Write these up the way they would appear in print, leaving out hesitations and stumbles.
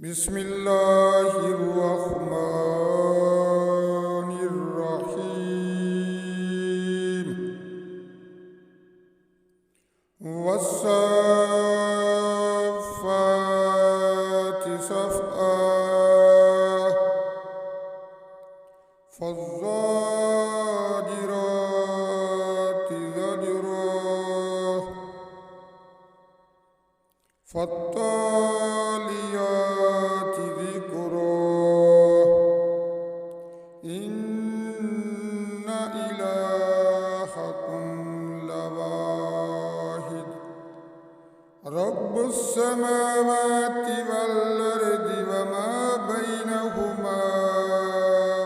بسم الله الرحمن الرحيم والصافات صفا فالزاجرات زجرا فالتاليات ذكرا إن إلهكم لواحد رب السماوات والأرض وما بينهما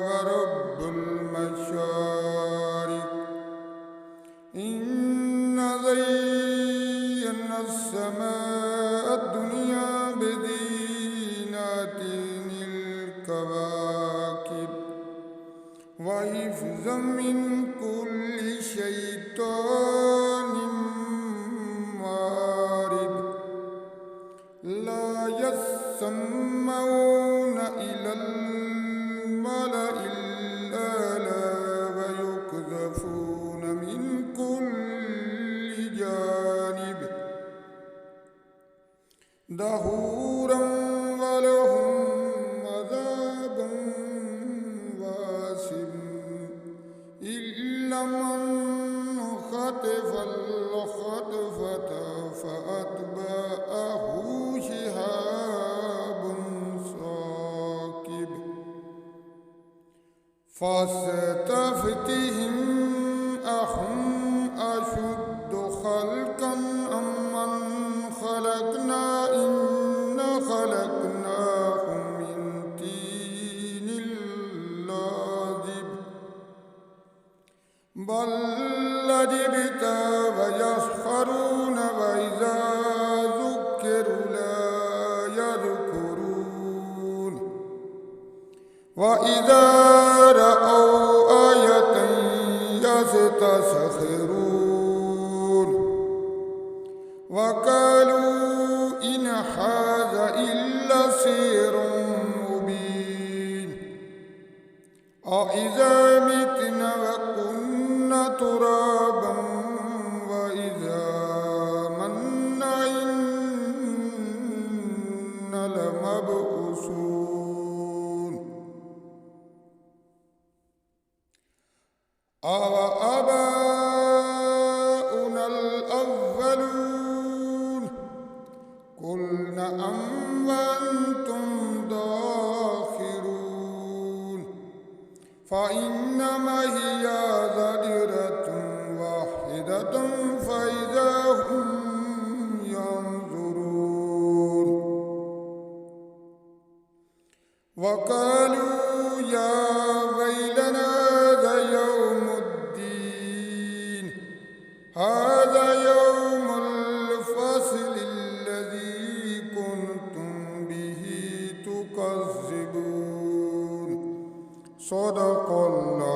ورب المشارق إن زينا السماء الدنيا بزينة الكواكب وحفظا من كل شيطان مارد لا يسمعون إلى الملأ الأعلى ويقذفون من كل جانب دحورا ولهم عذاب واسع إلا من خطف الخطفة فأتبعه شهاب ثاقب فاستفتهم أهم أشد خلقا أم من خلقنا إنا خلقناهم من طين لازب بل لجبت ويسخرون وإذا ذكروا لا يذكرون وإذا رأوا آية يستسخرون وقالوا إن هذا إلا سحر مبين أإذا متنا وكنا ترابا وإذا منا إنا لمبعوثون أوآباؤنا الأولون قل نعم وأنتم داخرون فإنما هي زجرة واحدة فإذا هم ينظرون وقالوا يا ويلنا هذا يوم الدين هذا يوم الفصل الذي كنتم به تكذبون صدق الله